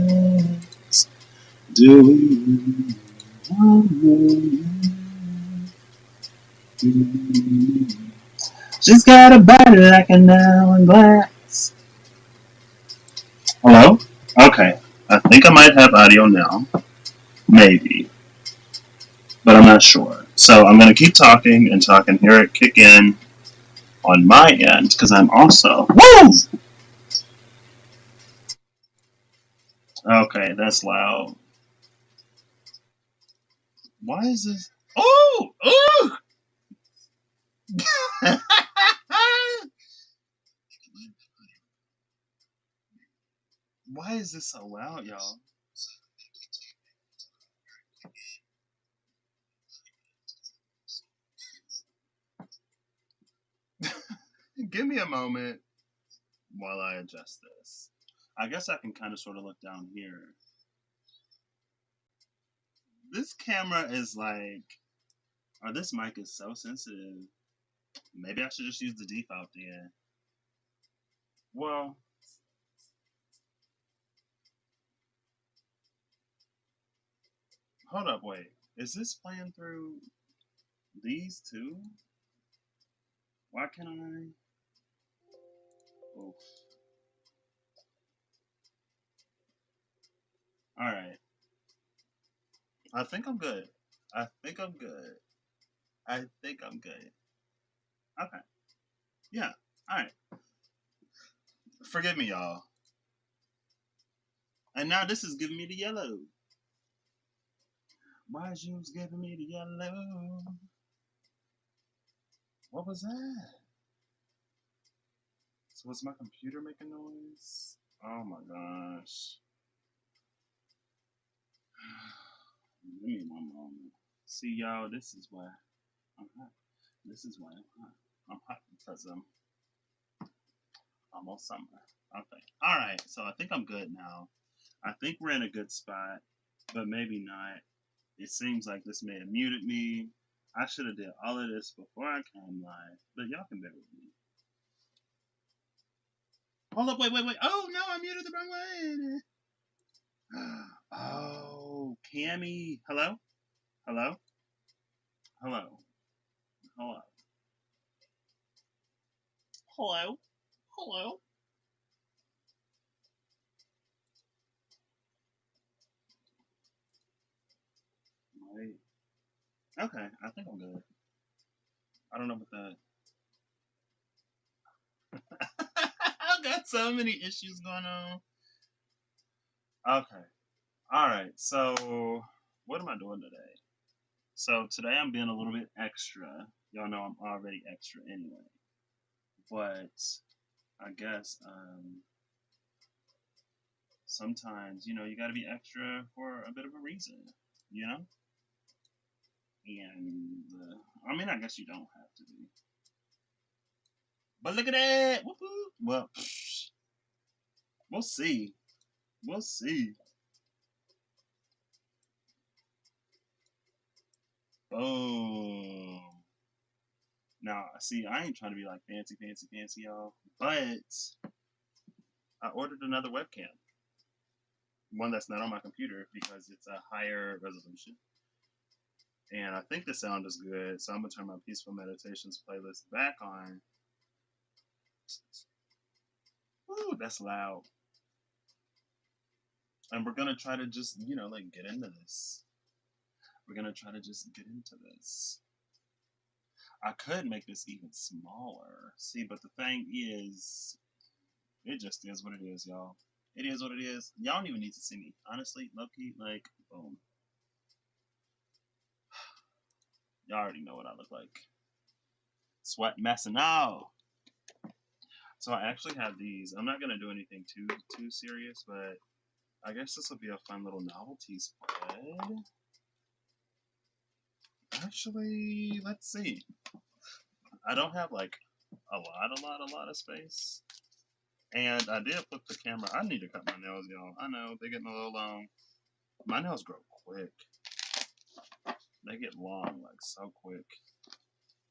eyes. Do we She's got a body like an hourglass. Hello? Okay. I think I might have audio now. Maybe. But I'm not sure. So I'm going to keep talking until I can hear it kick in on my end because I'm also. Woo! Okay, that's loud. Why is this? Oh! Oh! Why is this so loud, y'all? Give me a moment while I adjust this. I guess I can kind of sort of look down here. This camera is like, or this mic is so sensitive. Maybe I should just use the default then. Well, hold up, wait. Is this playing through these two? Why can't I? Oh, all right. I think I'm good. I think I'm good. I think I'm good. Okay. Yeah. All right. Forgive me, y'all. And now this is giving me the yellow. Why is you giving me the yellow? What was that? So was my computer making noise? Oh my gosh. Give me one moment. See y'all, this is why I'm hot. This is why I'm hot. I'm hot because I'm almost summer. Okay. Alright, so I think I'm good now. I think we're in a good spot, but maybe not. It seems like this may have muted me. I should have did all of this before I came live, but y'all can bear with me. Hold up, wait. Oh no, I muted the wrong one. Oh, Cammy. Hello? Hello? Hello? Hello? Hello? Hello? Wait. Okay, I think I'm good. I don't know what that. I've got so many issues going on. Okay. All right. So, what am I doing today? So today I'm being a little bit extra. Y'all know I'm already extra anyway. But I guess sometimes you got to be extra for a bit of a reason. You know. And I mean, I guess you don't have to be. But look at that. Woo-hoo. Well, we'll see. We'll see. Boom. Now, see, I ain't trying to be like fancy, y'all. But I ordered another webcam, one that's not on my computer because it's a higher resolution. And I think the sound is good, so I'm gonna turn my peaceful meditations playlist back on. Ooh, that's loud. And we're gonna try to just, like get into this. We're gonna try to just get into this. I could make this even smaller. See, but the thing is, it just is what it is, y'all. It is what it is. Y'all don't even need to see me. Honestly, low key, like, boom. Y'all already know what I look like. Sweat messing out. So I actually have these. I'm not gonna do anything too serious, but I guess this will be a fun little novelty spread. Actually, let's see. I don't have like a lot of space. And I did put the camera. I need to cut my nails, y'all. I know they're getting a little long. My nails grow quick. They get long like so quick.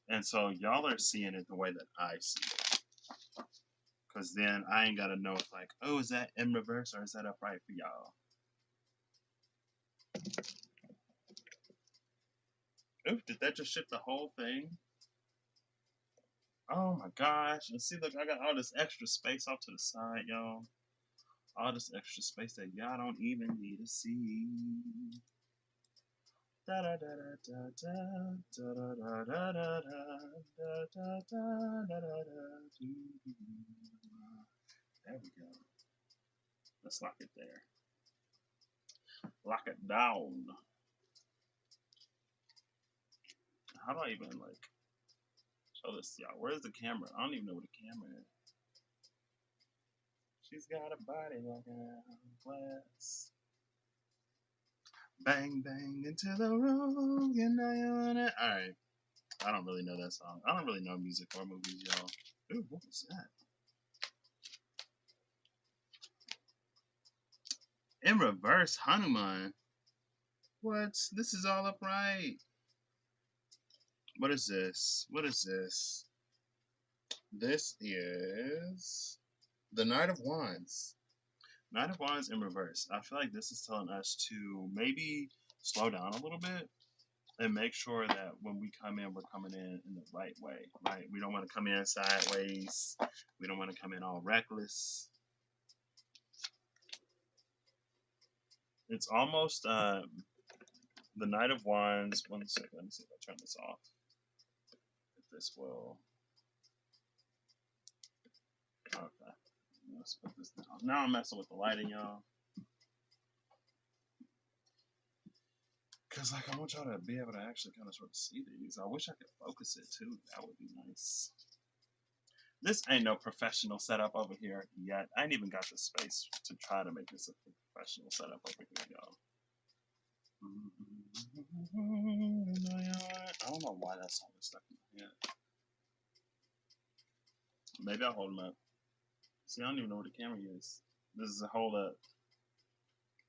And so y'all are seeing it the way that I see it. Cause then I ain't gotta know if like, oh, is that in reverse or is that upright for y'all? Oof, did that just ship the whole thing? Oh my gosh. And see, look, I got all this extra space off to the side, y'all. All this extra space that y'all don't even need to see. Da da da da da da da da da da da da da da da da da. There we go. Let's lock it there. Lock it down. How do I even like show this to y'all? Where's the camera? I don't even know where the camera is. She's got a body like a glass. Bang bang into the room, and I on it. All right. I don't really know that song. I don't really know music or movies, y'all. Ooh, what was that? In reverse, Hanuman. What? This is all upright. What is this? What is this? This is the Knight of Wands. Knight of Wands in reverse. I feel like this is telling us to maybe slow down a little bit and make sure that when we come in, we're coming in the right way, right? We don't want to come in sideways. We don't want to come in all reckless. It's almost the Knight of Wands. One second, let me see if I turn this off. If this will. Okay. Let's put this down. Now I'm messing with the lighting, y'all. Because, like, I want y'all to be able to actually kind of sort of see these. I wish I could focus it, too. That would be nice. This ain't no professional setup over here yet. I ain't even got the space to try to make this a professional setup over here, y'all. I don't know why that song is stuck in my head. Maybe I'll hold them up. See, I don't even know where the camera is. This is a hold up.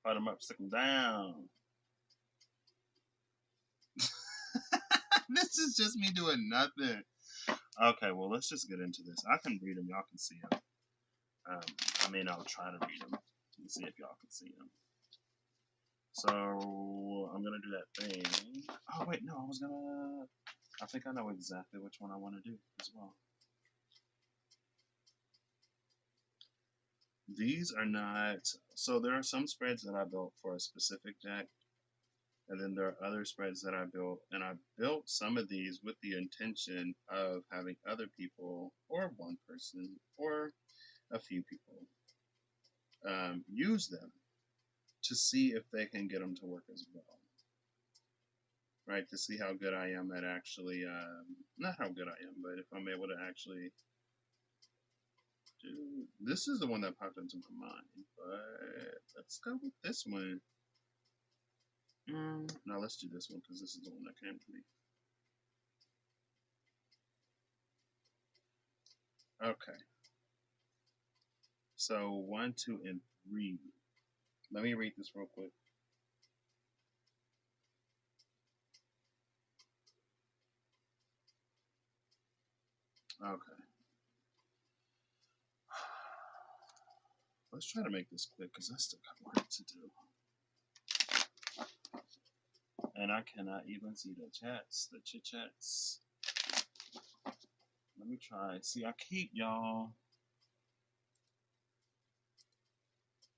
Hold them up, stick them down. This is just me doing nothing. Okay, well, let's just get into this. I can read them. Y'all can see them. I mean, I'll try to read them and see if y'all can see them. So, I'm going to do that thing. Oh, wait, no, I think I know exactly which one I want to do as well. These are not, so there are some spreads that I built for a specific deck, and then there are other spreads that I built, and I built some of these with the intention of having other people, or one person, or a few people, use them to see if they can get them to work as well. Right, to see how good I am at actually, not how good I am, but if I'm able to actually do, this is the one that popped into my mind, but let's go with this one. No, let's do this one because this is the one that came to me. Okay. So 1, 2, and 3. Let me read this real quick. Okay. Let's try to make this quick because I still got work to do. And I cannot even see the chats, the chit chats. Let me try. See, I keep y'all.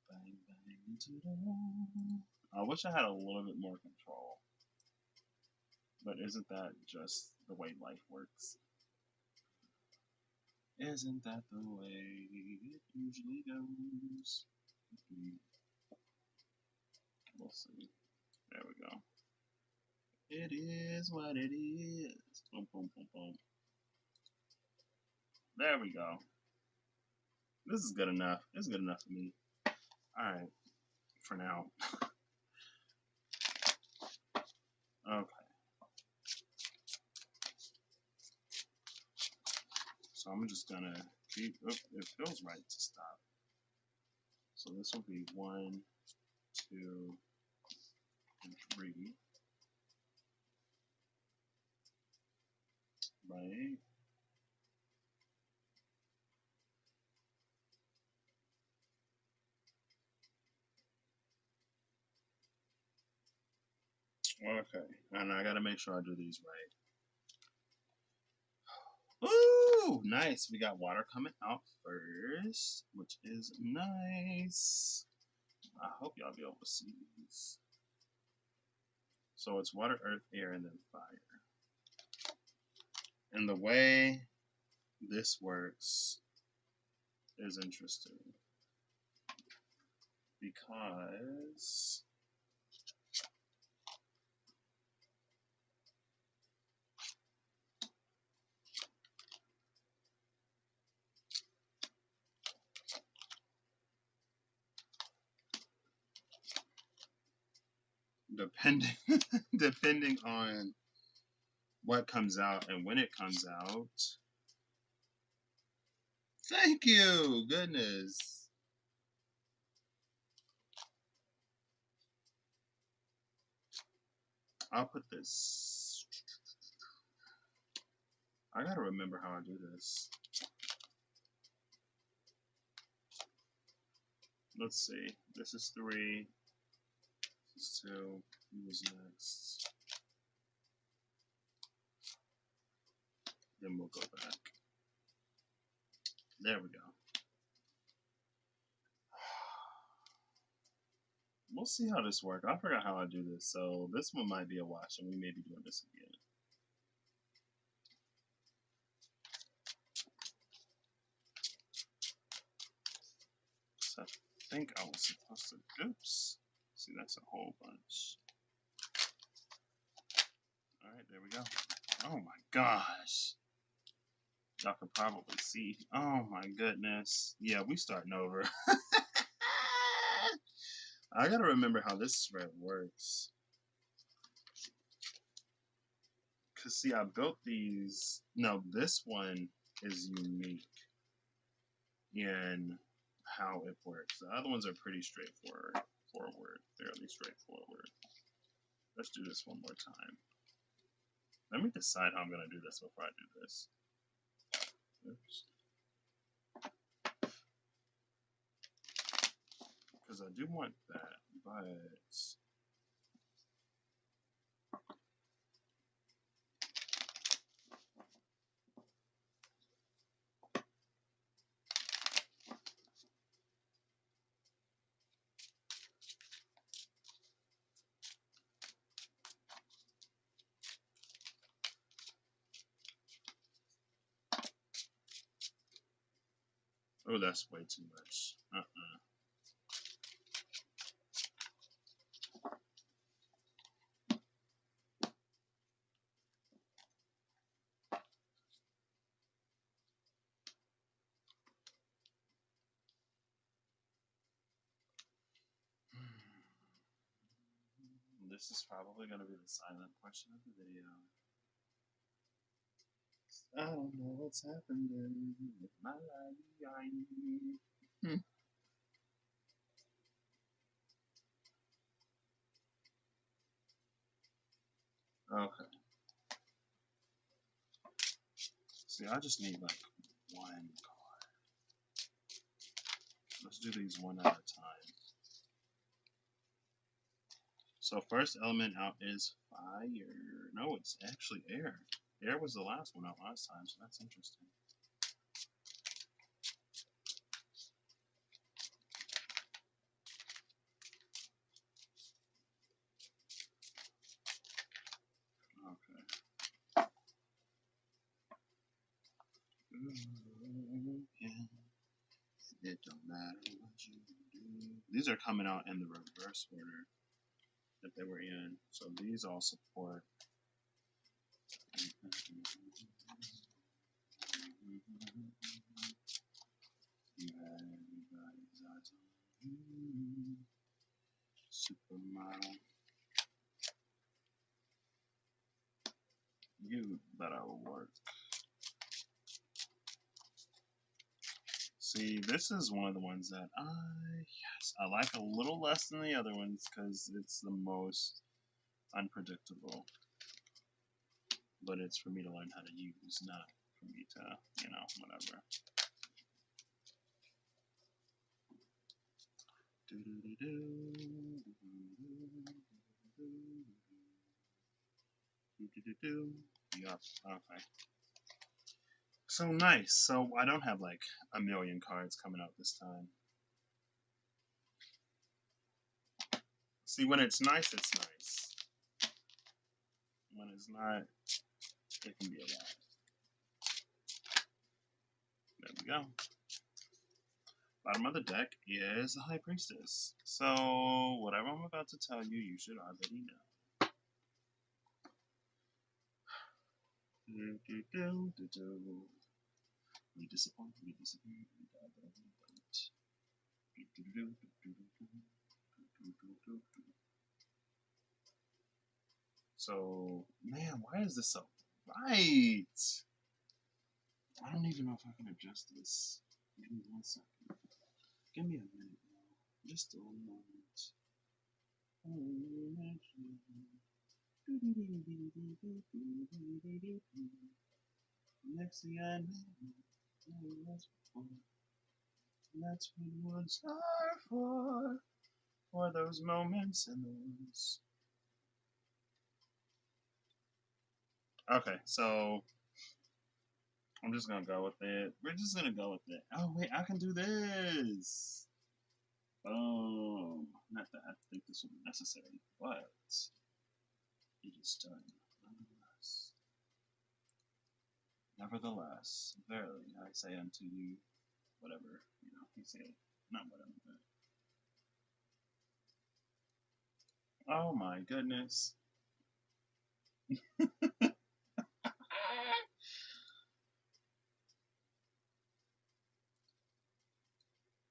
Bang, bang into the wall. I wish I had a little bit more control. But isn't that just the way life works? Isn't that the way it usually goes? We'll see. There we go. It is what it is. Boom, boom, boom, boom. There we go. This is good enough. This is good enough for me. Alright. For now. Okay. So I'm just gonna keep. Oh, it feels right to stop. So this will be 1, 2, and 3. Right. Okay, and I gotta make sure I do these right. Ooh, nice. We got water coming out first, which is nice. I hope y'all be able to see these. So it's water, earth, air, and then fire. And the way this works is interesting because depending depending on what comes out and when it comes out. Thank you, goodness. I'll put this. I gotta remember how I do this. Let's see. This is 3. This is 2. Who's next? Then we'll go back. There we go. We'll see how this works. I forgot how I do this, so this one might be a watch, and we may be doing this again. So I think I was supposed to. Oops. See, that's a whole bunch. All right, there we go. Oh my gosh. Y'all could probably see. Oh my goodness. Yeah, we starting over. I gotta remember how this spread works. Cause see, I built these. No, this one is unique in how it works. The other ones are pretty straightforward, fairly straightforward. Let's do this one more time. Let me decide how I'm gonna do this before I do this. Oops. Because I do want that, but oh, that's way too much. This is probably going to be the silent portion of the video. I don't know what's happening with my life. Okay. See, I just need like one card. Let's do these one at a time. So first element out is fire. No, it's actually air. Air was the last one out last time, so that's interesting. Okay. Ooh, yeah. It don't matter what you do. These are coming out in the reverse order that they were in. So these all support. You have everybody's eyes on you. Supermodel. You better work. See, this is one of the ones that I like a little less than the other ones because it's the most unpredictable. But it's for me to learn how to use, not for me to, whatever. Yup. Okay. So nice. So I don't have like a million cards coming out this time. See, when it's nice, it's nice. When it's not, it can be a lot. There we go. Bottom of the deck is the High Priestess. So whatever I'm about to tell you, you should already know. We disappoint, we disappoint, we So, man, why is this so right? I don't even know if I can adjust this. Give me 1 second. Give me a minute now. Just a moment. Next thing I know, that's what words are for those moments and those. Okay, so I'm just gonna go with it. We're just gonna go with it. Oh wait, I can do this. Not that I think this would be necessary, but it is done. Nevertheless, verily I say unto you, whatever, he said, not whatever, but oh my goodness.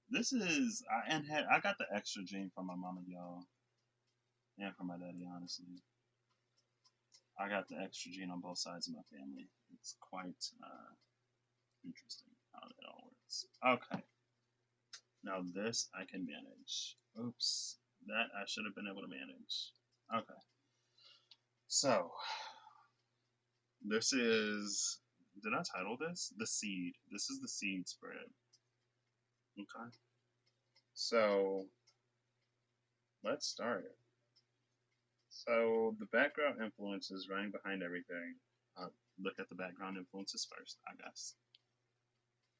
This is I got the extra gene from my mama, y'all, and from my daddy. Honestly, I got the extra gene on both sides of my family. It's quite interesting how that all works. Okay, now this I can manage. Oops, that I should have been able to manage. Okay, so this is. Did I title this the seed? This is the seed spread. Okay, so let's start. So the background influences running behind everything. Look at the background influences first, I guess.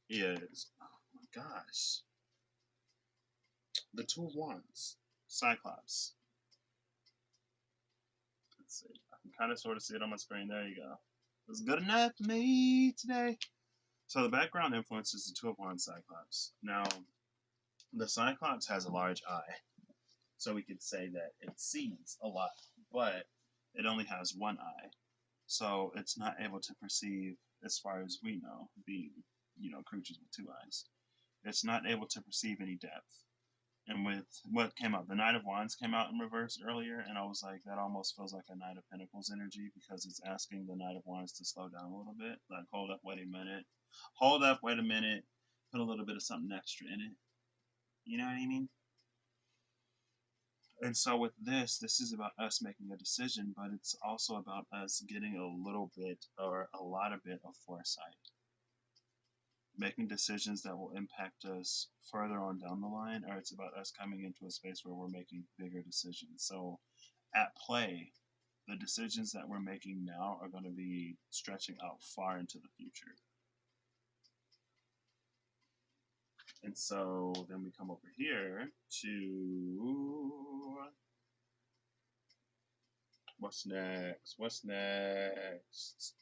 Is oh my gosh, the Two of Wands, Cyclops. Let's see. I can kind of sort of see it on my screen. There you go. It's good enough for me today. So the background influences the Two of Wands, Cyclops. Now, the Cyclops has a large eye, so we could say that it sees a lot, but it only has one eye. So it's not able to perceive, as far as we know, being, creatures with two eyes. It's not able to perceive any depth. And with what came out, the Knight of Wands came out in reverse earlier, and I was like, that almost feels like a Knight of Pentacles energy because it's asking the Knight of Wands to slow down a little bit. Like, hold up, wait a minute. Hold up, wait a minute. Put a little bit of something extra in it. You know what I mean? And so with this is about us making a decision, but it's also about us getting a little bit or a lot of bit of foresight. Making decisions that will impact us further on down the line, or it's about us coming into a space where we're making bigger decisions. So at play, the decisions that we're making now are going to be stretching out far into the future. And so then we come over here to what's next? What's next?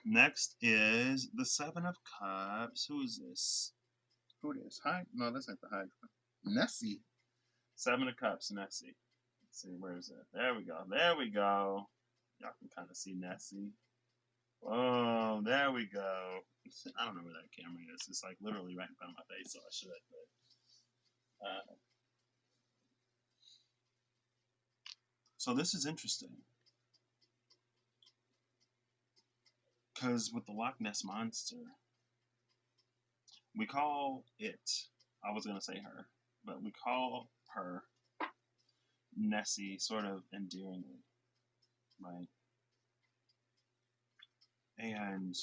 Next is the Seven of Cups. Who is this? Who it is? Hi? No, that's not the High. Nessie. Seven of Cups, Nessie. Let's see, where is it? There we go. There we go. Y'all can kind of see Nessie. Oh, there we go. I don't know where that camera is. It's like literally right in front of my face, so I should. But so this is interesting because with the Loch Ness monster, we call it. I was gonna say her, but we call her Nessie sort of endearingly, right? And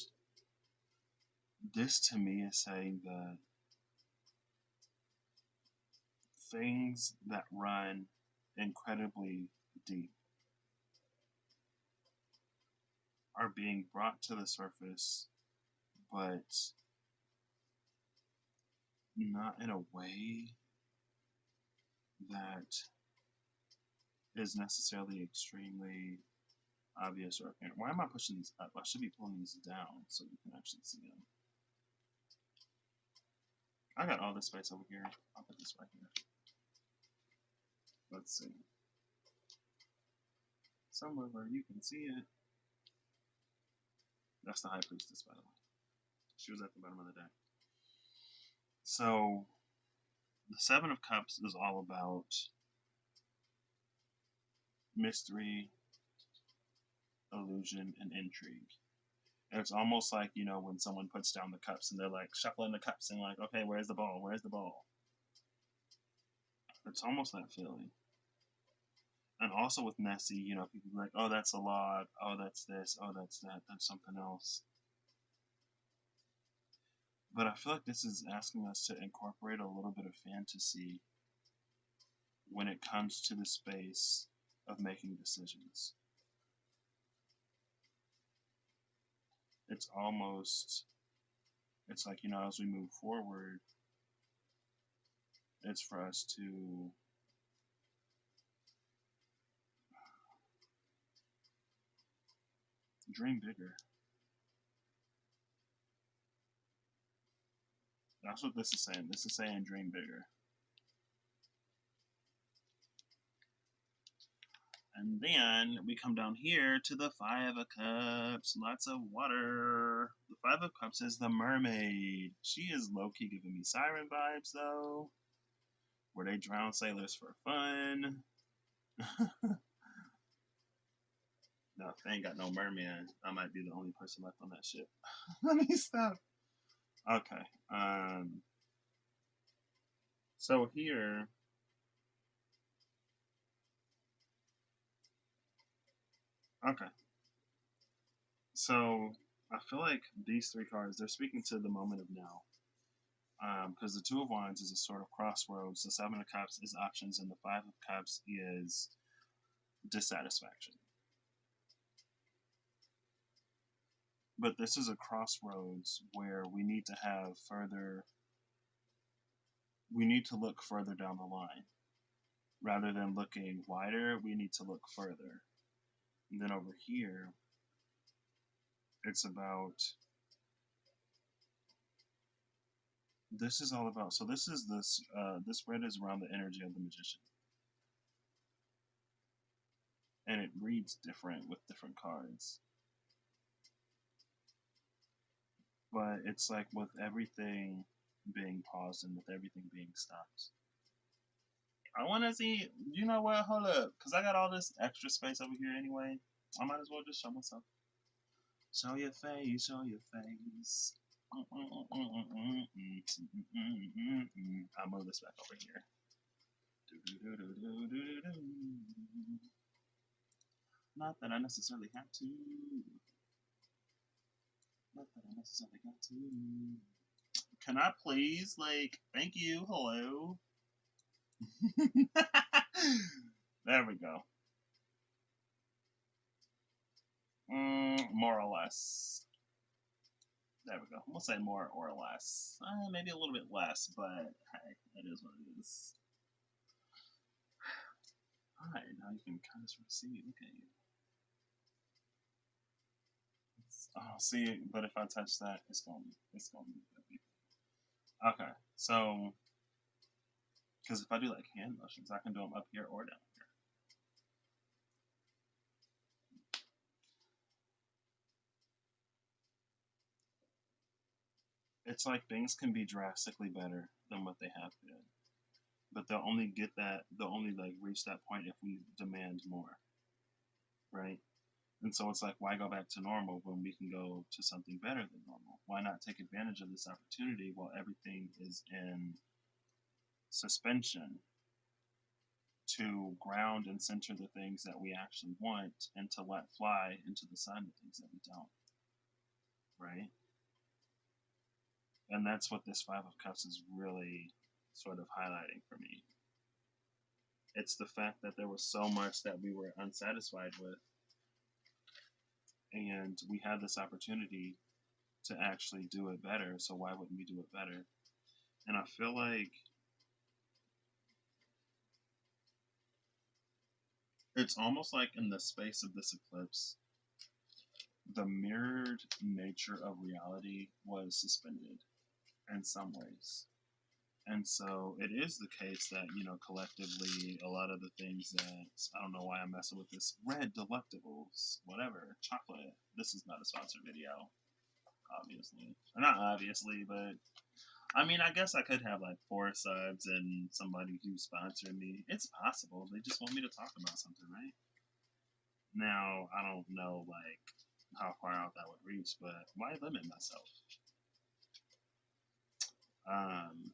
this to me is saying that things that run incredibly deep are being brought to the surface, but not in a way that is necessarily extremely obvious or apparent. Why am I pushing these up? I should be pulling these down so you can actually see them. I got all this space over here. I'll put this right here. Let's see. Somewhere where you can see it. That's the High Priestess, by the way. She was at the bottom of the deck. So, the Seven of Cups is all about mystery, illusion, and intrigue. And it's almost like, you know, when someone puts down the cups and they're like shuffling the cups and like, okay, where's the ball? Where's the ball? It's almost that feeling. And also with Nessie, you know, people be like, oh, that's a lot. Oh, that's this. Oh, that's that. That's something else. But I feel like this is asking us to incorporate a little bit of fantasy when it comes to the space of making decisions. It's almost, it's like, you know, as we move forward, it's for us to dream bigger. That's what this is saying. This is saying dream bigger. And then we come down here to the Five of Cups. Lots of water. The Five of Cups is the mermaid. She is low-key giving me siren vibes, though. Where they drown sailors for fun. No, if they ain't got no merman, I might be the only person left on that ship. Let me stop. Okay. So here, okay. So I feel like these three cards, they're speaking to the moment of now. Because the Two of Wands is a sort of crossroads, the Seven of Cups is options, and the Five of Cups is dissatisfaction. But this is a crossroads where we need to have further, we need to look further down the line. Rather than looking wider, we need to look further. And then over here, it's about, this is all about, so this is this, this red is around the energy of the Magician. And it reads different with different cards. But it's like with everything being paused and with everything being stopped. I want to see, you know what, hold up, because I got all this extra space over here anyway. I might as well just show myself. Show your face, show your face. I'll move this back over here. Not that I necessarily have to. Not that I necessarily got to. Can I please, like, thank you, hello? There we go. More or less. There we go. We'll say more or less. Maybe a little bit less, but hey, it is what it is. Alright, now you can kind of sort of see. Look at you. Oh, see, but if I touch that, it's gonna be. Okay, so because if I do like hand motions, I can do them up here or down here. It's like things can be drastically better than what they have been, but they'll only get that, they'll only like reach that point if we demand more, right? And so it's like, why go back to normal when we can go to something better than normal? Why not take advantage of this opportunity while everything is in suspension to ground and center the things that we actually want and to let fly into the sun the things that we don't, right? And that's what this Five of Cups is really sort of highlighting for me. It's the fact that there was so much that we were unsatisfied with, and we had this opportunity to actually do it better. So why wouldn't we do it better? And I feel like it's almost like in the space of this eclipse, the mirrored nature of reality was suspended in some ways. And so it is the case that, collectively, a lot of the things that, I don't know why I'm messing with this, red delectables, whatever, chocolate. This is not a sponsored video, obviously. Or not obviously, but I mean, I guess I could have like 4 subs and somebody who sponsored me. It's possible. They just want me to talk about something, right? Now, I don't know, like, how far out that would reach, but why limit myself? Um,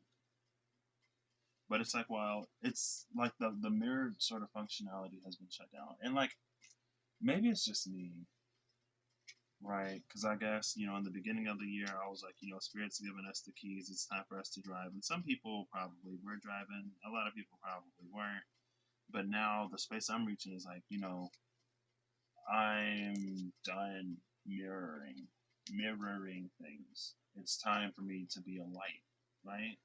but it's like, well, it's like the mirrored sort of functionality has been shut down. And like, maybe it's just me, right? Because I guess, in the beginning of the year, I was like, Spirit's giving us the keys. It's time for us to drive. And some people probably were driving. A lot of people probably weren't. But now the space I'm reaching is like, I'm done mirroring things. It's time for me to be a light, right?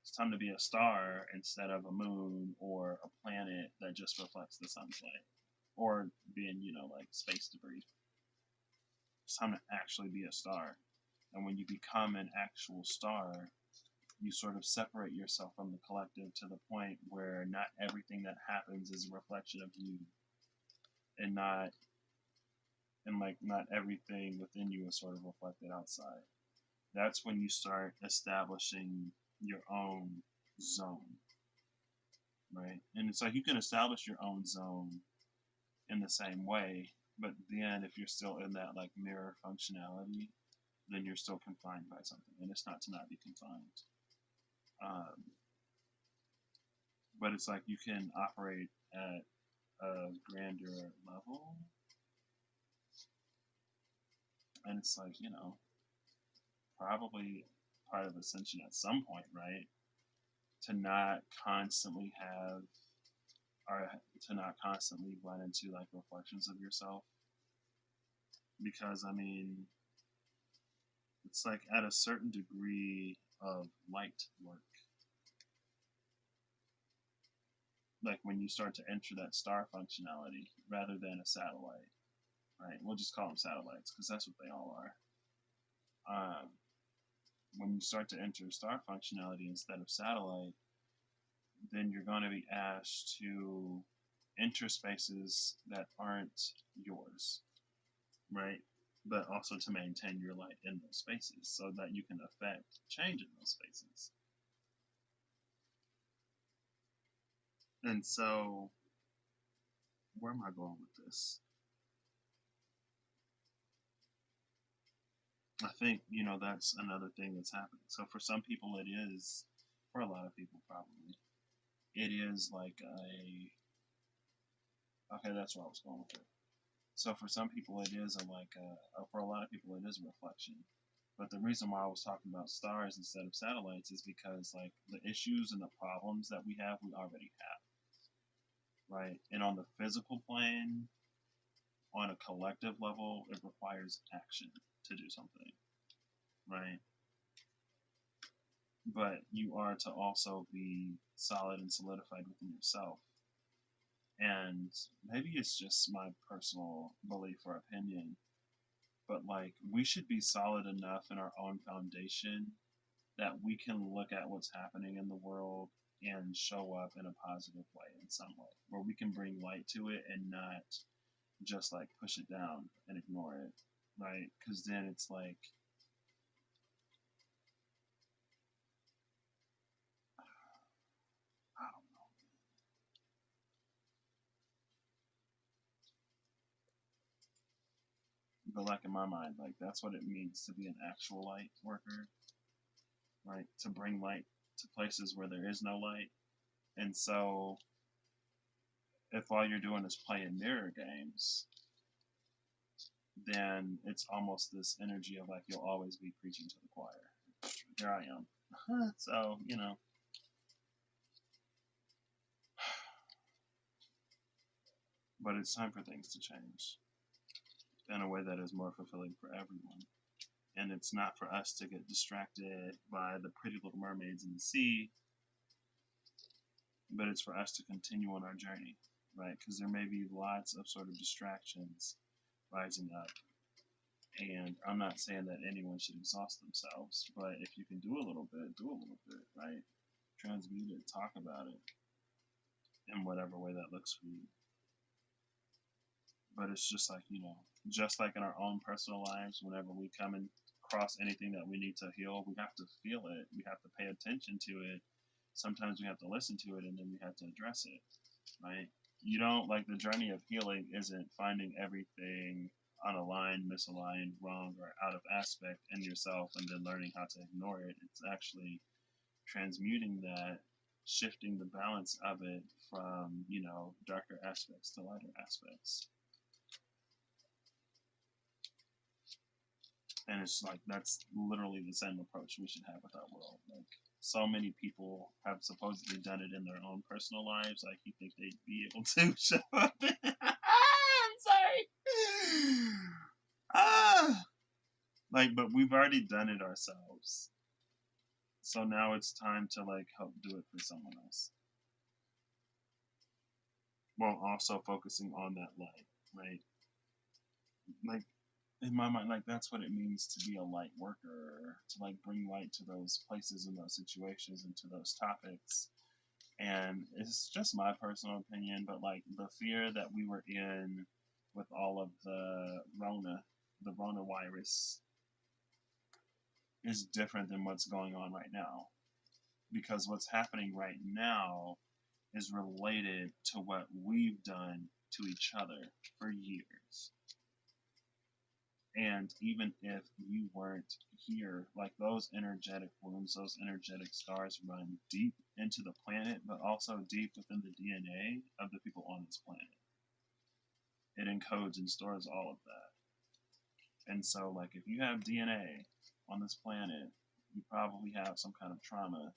It's time to be a star instead of a moon or a planet that just reflects the sun's light, or being, like space debris. It's time to actually be a star. And when you become an actual star, you sort of separate yourself from the collective to the point where not everything that happens is a reflection of you, and not everything within you is sort of reflected outside. That's when you start establishing your own zone, right? And it's like you can establish your own zone in the same way, but then if you're still in that like mirror functionality, then you're still confined by something, and it's not to not be confined. Um, but it's like you can operate at a grander level, and it's like probably part of ascension at some point, right? To not constantly have or to not constantly run into like reflections of yourself, because I mean it's like at a certain degree of light work, like when you start to enter that star functionality rather than a satellite, right? We'll just call them satellites because that's what they all are. When you start to enter star functionality instead of satellite, then you're going to be asked to enter spaces that aren't yours, right? But also to maintain your light in those spaces so that you can affect change in those spaces. And so, where am I going with this? I think, that's another thing that's happening. So, for some people, it is, for a lot of people, probably, it is like okay, that's where I was going with it. So, for some people, it is for a lot of people, it is a reflection. But the reason why I was talking about stars instead of satellites is because, like, the issues and the problems that we already have, right? And on the physical plane, on a collective level, it requires action to do something, right? But you are to also be solid and solidified within yourself. And maybe it's just my personal belief or opinion, but like we should be solid enough in our own foundation that we can look at what's happening in the world and show up in a positive way in some way, where we can bring light to it and not just like push it down and ignore it, right? Because then it's like, I don't know, but like in my mind, like that's what it means to be an actual light worker, right? To bring light to places where there is no light. And so, if all you're doing is playing mirror games, then it's almost this energy of like you'll always be preaching to the choir. Here I am. So, but it's time for things to change. in a way that is more fulfilling for everyone. And it's not for us to get distracted by the pretty little mermaids in the sea, but it's for us to continue on our journey, right? Because there may be lots of sort of distractions rising up. And I'm not saying that anyone should exhaust themselves, but if you can do a little bit, do a little bit, right? Transmute it, talk about it in whatever way that looks for you. But it's just like, just like in our own personal lives, whenever we come and cross anything that we need to heal, we have to feel it. We have to pay attention to it. Sometimes we have to listen to it, and then we have to address it, right? You don't, like, the journey of healing isn't finding everything unaligned, misaligned, wrong, or out of aspect in yourself and then learning how to ignore it. It's actually transmuting that, shifting the balance of it from, darker aspects to lighter aspects. And it's like that's literally the same approach we should have with our world. Like, so many people have supposedly done it in their own personal lives. Like, you think they'd be able to show up? I'm sorry. Like, but we've already done it ourselves. So now it's time to like help do it for someone else, while also focusing on that light, right? Like, in my mind, like, that's what it means to be a light worker, to like bring light to those places and those situations and to those topics. And it's just my personal opinion, but like the fear that we were in with all of the Rona virus is different than what's going on right now. Because what's happening right now is related to what we've done to each other for years. And even if you weren't here, like, those energetic wounds, those energetic scars run deep into the planet, but also deep within the DNA of the people on this planet. It encodes and stores all of that. And so, like, if you have DNA on this planet, you probably have some kind of trauma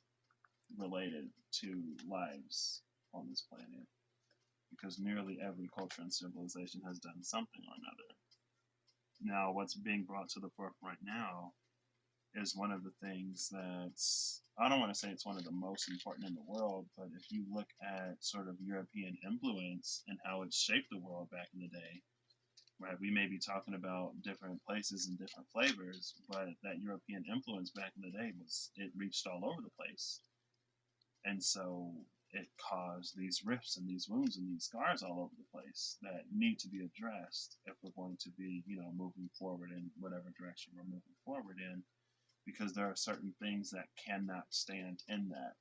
related to lives on this planet. Because nearly every culture and civilization has done something or another. Now, what's being brought to the forefront now is one of the things that's, I don't want to say it's one of the most important in the world, but if you look at sort of European influence and how it shaped the world back in the day, right, we may be talking about different places and different flavors, but that European influence back in the day it reached all over the place. And so it caused these rifts and these wounds and these scars all over the place that need to be addressed if we're going to be, moving forward in whatever direction we're moving forward in, because there are certain things that cannot stand in that.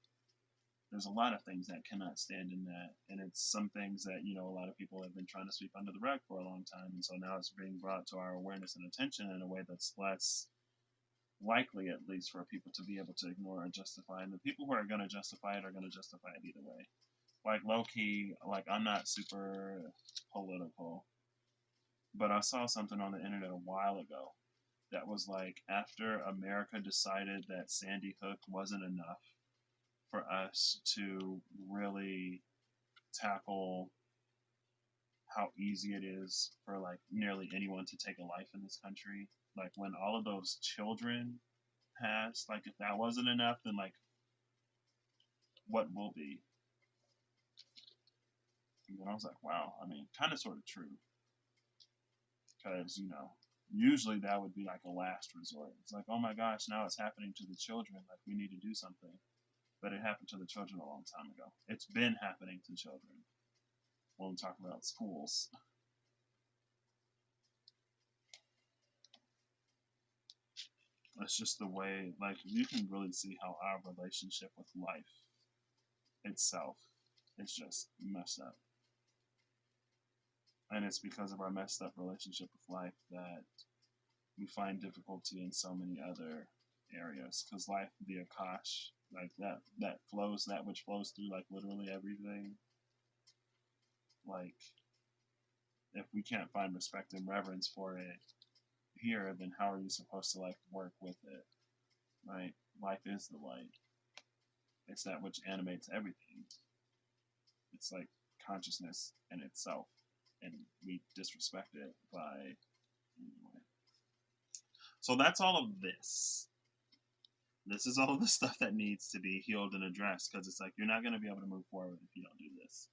There's a lot of things that cannot stand in that, and it's some things that, a lot of people have been trying to sweep under the rug for a long time, and so now it's being brought to our awareness and attention in a way that's less likely, at least, for people to be able to ignore or justify. And the people who are going to justify it are going to justify it either way. Like, low key, like, I'm not super political, but I saw something on the internet a while ago that was like, after America decided that Sandy Hook wasn't enough for us to really tackle how easy it is for like nearly anyone to take a life in this country. Like, when all of those children passed, like, if that wasn't enough, then like, what will be? And I was like, wow, I mean, kind of sort of true. Because, usually that would be like a last resort. It's like, oh my gosh, now it's happening to the children. Like, we need to do something. But it happened to the children a long time ago. It's been happening to children when we talk about schools. It's just the way, like, you can really see how our relationship with life itself is just messed up. And it's because of our messed up relationship with life that we find difficulty in so many other areas. Because life, the Akash, like that flows, that which flows through like literally everything. Like, if we can't find respect and reverence for it here, then how are you supposed to like work with it? Right? Life is the light. It's that which animates everything. It's like consciousness in itself, and we disrespect it by So that's all of this. This is all of the stuff that needs to be healed and addressed because it's like you're not going to be able to move forward if you don't do this.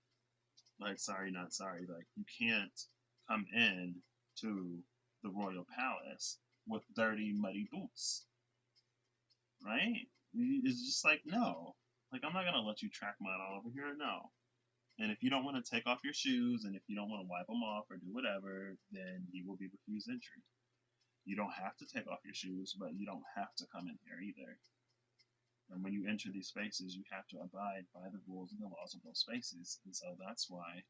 Like, sorry, not sorry. Like, you can't come in to the royal palace with dirty, muddy boots, right? It's just like, no. Like, I'm not going to let you track mud all over here. No. And if you don't want to take off your shoes and if you don't want to wipe them off or do whatever, then you will be refused entry. You don't have to take off your shoes, but you don't have to come in here either. And when you enter these spaces, you have to abide by the rules and the laws of those spaces. And so that's why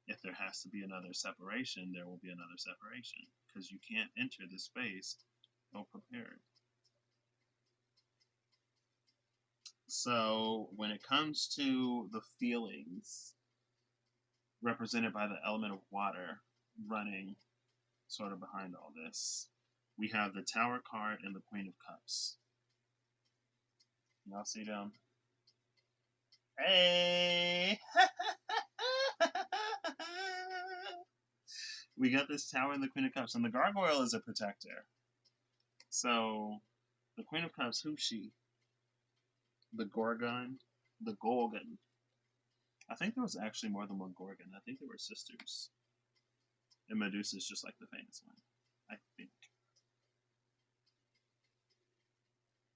if there has to be another separation, there will be another separation because you can't enter this space ill prepared. So when it comes to the feelings represented by the element of water running sort of behind all this, we have the Tower card and the Queen of Cups. Y'all see them? Hey! We got this Tower and the Queen of Cups, and the Gargoyle is a protector. So, the Queen of Cups, who's she? The Gorgon? The Gorgon. I think there was actually more than one Gorgon. I think they were sisters. And Medusa's just like the famous one. I think.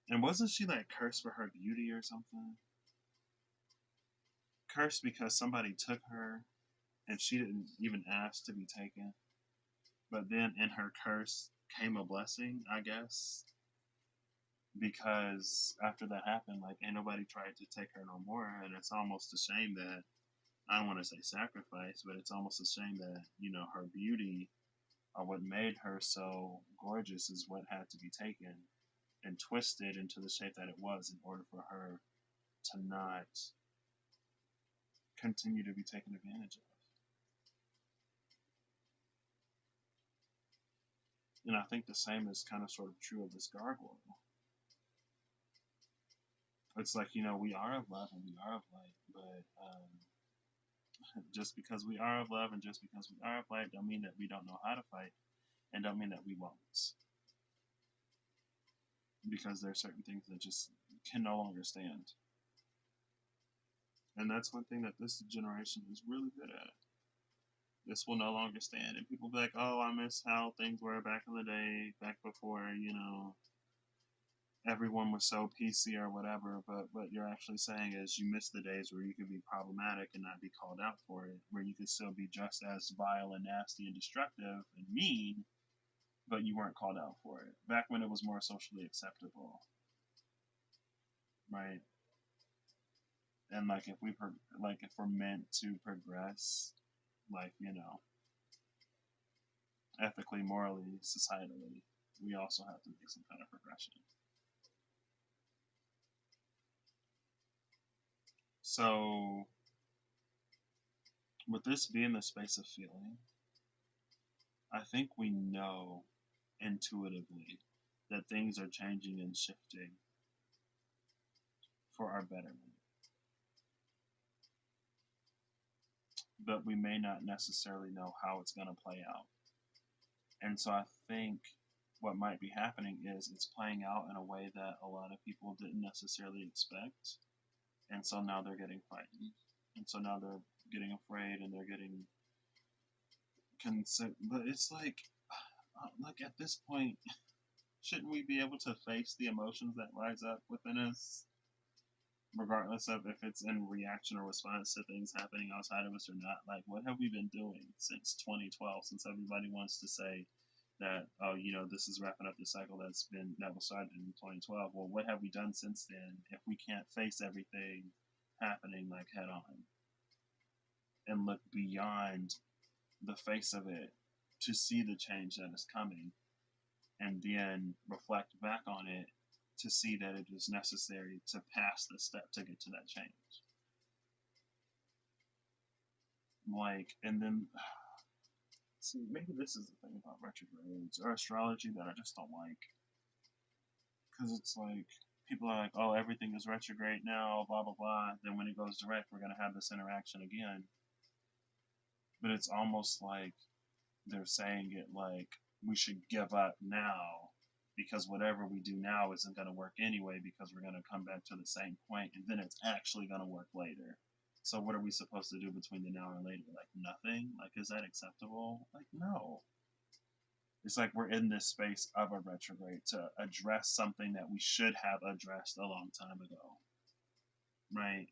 And wasn't she like cursed for her beauty or something? Cursed because somebody took her and she didn't even ask to be taken. But then in her curse came a blessing, I guess. Because after that happened, like, ain't nobody tried to take her no more. And it's almost a shame that, I don't want to say sacrifice, but it's almost a shame that, you know, her beauty or what made her so gorgeous is what had to be taken and twisted into the shape that it was in order for her to not continue to be taken advantage of. And I think the same is kind of sort of true of this gargoyle. It's like, you know, we are of love and we are of light, but just because we are of love and just because we are of light don't mean that we don't know how to fight and don't mean that we won't. Because there are certain things that just can no longer stand. And that's one thing that this generation is really good at. This will no longer stand. And people be like, oh, I miss how things were back in the day, back before, you know, everyone was so PC or whatever. But what you're actually saying is you miss the days where you could be problematic and not be called out for it, where you could still be just as vile and nasty and destructive and mean, but you weren't called out for it. Back when it was more socially acceptable, right? And like if we're meant to progress, like, you know, ethically, morally, societally, we also have to make some kind of progression. So, with this being the space of feeling, I think we know intuitively that things are changing and shifting for our betterment. But we may not necessarily know how it's going to play out. And so I think what might be happening is it's playing out in a way that a lot of people didn't necessarily expect. And so now they're getting frightened. And so now they're getting afraid and they're getting concerned. But it's like at this point, shouldn't we be able to face the emotions that rise up within us, regardless of if it's in reaction or response to things happening outside of us or not? Like, what have we been doing since 2012? Since everybody wants to say that, oh, you know, this is wrapping up the cycle that was started in 2012. Well, what have we done since then if we can't face everything happening like head on and look beyond the face of it to see the change that is coming and then reflect back on it to see that it is necessary to pass the step to get to that change. Like, and then, see, maybe this is the thing about retrogrades or astrology that I just don't like. Because it's like, people are like, oh, everything is retrograde now, blah, blah, blah. Then when it goes direct, we're going to have this interaction again. But it's almost like they're saying it like we should give up now because whatever we do now isn't going to work anyway because we're going to come back to the same point and then it's actually going to work later. So what are we supposed to do between the now and later? Like nothing? Like is that acceptable? Like no. It's like we're in this space of a retrograde to address something that we should have addressed a long time ago. Right?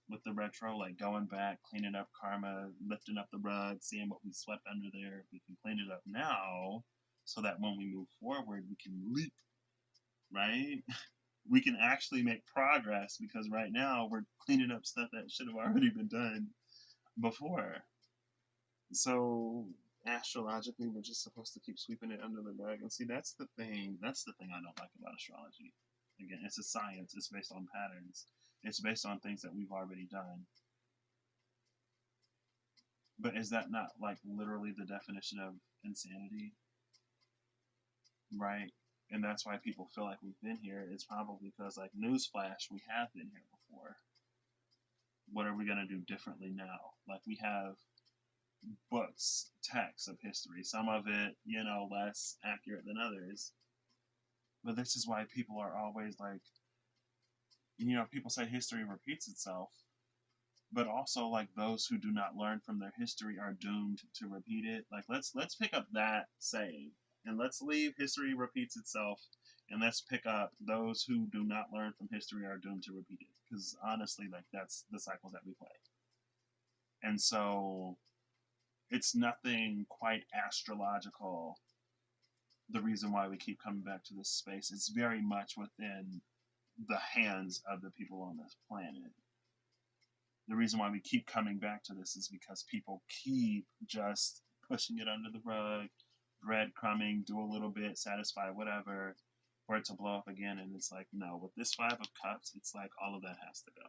With the retro, like going back, cleaning up karma, lifting up the rug, seeing what we swept under there. We can clean it up now so that when we move forward, we can leap, right? We can actually make progress because right now we're cleaning up stuff that should have already been done before. So astrologically, we're just supposed to keep sweeping it under the rug. And see, that's the thing. That's the thing I don't like about astrology. Again, it's a science. It's based on patterns. It's based on things that we've already done. But is that not like literally the definition of insanity? Right? And that's why people feel like we've been here. It's probably because, like, newsflash, we have been here before. What are we going to do differently now? Like, we have books, texts of history, some of it, less accurate than others. But this is why people are always like, people say history repeats itself, but also like those who do not learn from their history are doomed to repeat it. Like let's pick up that saying and let's leave history repeats itself and let's pick up those who do not learn from history are doomed to repeat it, because honestly, like, that's the cycles that we play. And so it's nothing quite astrological. The reason why we keep coming back to this space, it's very much within the hands of the people on this planet. The reason why we keep coming back to this is because people keep just pushing it under the rug, breadcrumbing, do a little bit, satisfy whatever, for it to blow up again. And it's like, no, with this Five of Cups, it's like all of that has to go.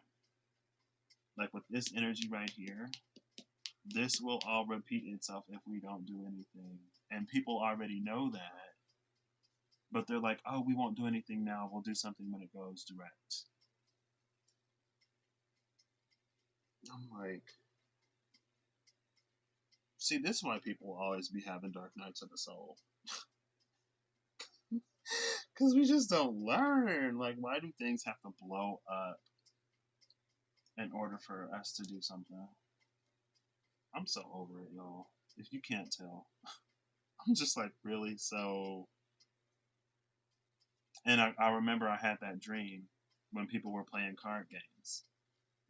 Like with this energy right here, this will all repeat itself if we don't do anything. And people already know that. But they're like, oh, we won't do anything now. We'll do something when it goes direct. I'm like, see, this is why people will always be having dark nights of the soul. Because we just don't learn. Like, why do things have to blow up in order for us to do something? I'm so over it, y'all. If you can't tell, I'm just like, really? So. And I remember I had that dream when people were playing card games.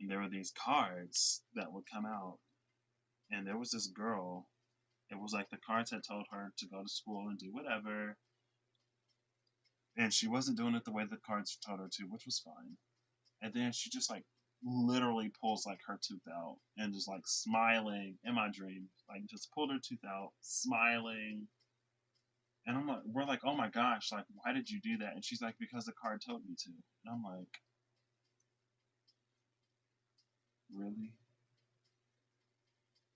And there were these cards that would come out. And there was this girl. It was like the cards had told her to go to school and do whatever. And she wasn't doing it the way the cards told her to, which was fine. And then she just like literally pulls like her tooth out and just like smiling in my dream, like just pulled her tooth out, smiling. And I'm like, we're like, oh my gosh, like, why did you do that? And she's like, because the card told me to. And I'm like, really?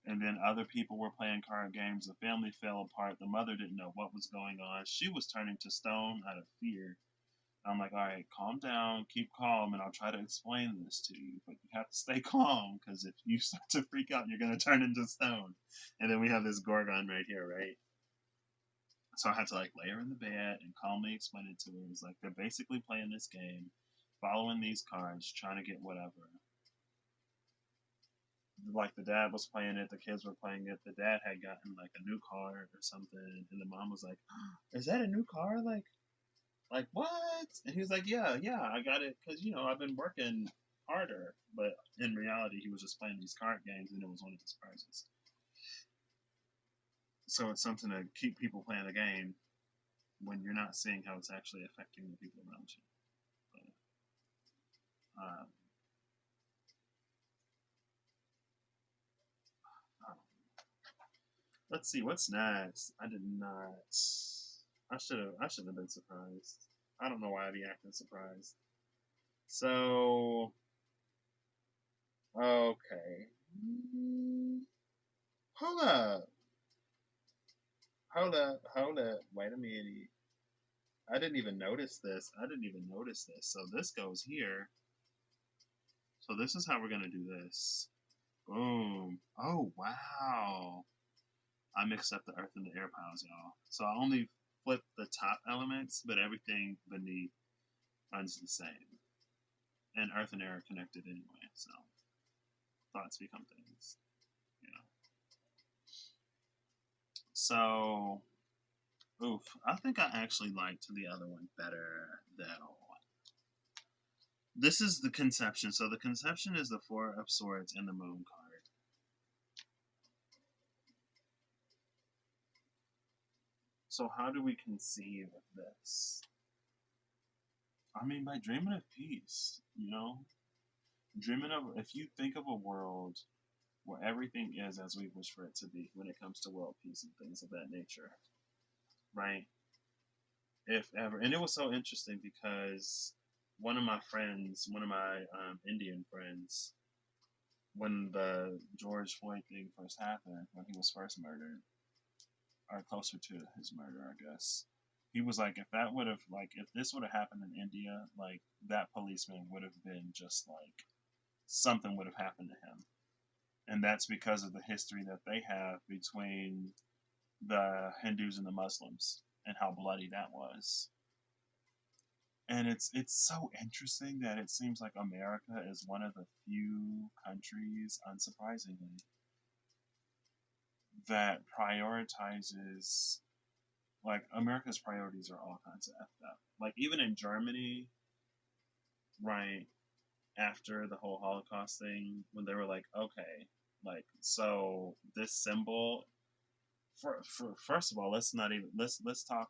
And then other people were playing card games. The family fell apart. The mother didn't know what was going on. She was turning to stone out of fear. I'm like, all right, calm down, keep calm, and I'll try to explain this to you. But you have to stay calm, because if you start to freak out, you're going to turn into stone. And then we have this Gorgon right here, right? So I had to like lay her in the bed and calmly explain it to her. It's like they're basically playing this game, following these cards, trying to get whatever. Like the dad was playing it, the kids were playing it. The dad had gotten like a new car or something, and the mom was like, "Is that a new car? Like what?" And he was like, "Yeah, yeah, I got it because I've been working harder." But in reality, he was just playing these card games, and it was one of his prizes. So it's something to keep people playing the game when you're not seeing how it's actually affecting the people around you. But, let's see what's next. I did not. I should have. I should have been surprised. I don't know why I'd be acting surprised. So okay. Hold up. Hold up. Hold up. Wait a minute. I didn't even notice this. I didn't even notice this. So this goes here. So this is how we're gonna do this. Boom. Oh wow. I mixed up the earth and the air piles, y'all. So I only flip the top elements, but everything beneath runs the same. And earth and air are connected anyway, so thoughts become things, you know. So, oof, I think I actually liked the other one better though. This is the conception. So the conception is the Four of Swords and the Moon card. So how do we conceive of this? I mean, by dreaming of peace, you know? Dreaming of, if you think of a world where everything is as we wish for it to be when it comes to world peace and things of that nature, right? If ever. And it was so interesting because one of my friends, one of my Indian friends, when the George Floyd thing first happened, when he was first murdered, or closer to his murder, I guess. He was like, if that would have, like, if this would have happened in India, like, that policeman would have been just like, something would have happened to him. And that's because of the history that they have between the Hindus and the Muslims and how bloody that was. And it's so interesting that it seems like America is one of the few countries, unsurprisingly, that prioritizes, like, America's priorities are all kinds of effed up. Like even in Germany, right after the whole Holocaust thing, when they were like, okay, like so this symbol. For first of all, let's not even let's talk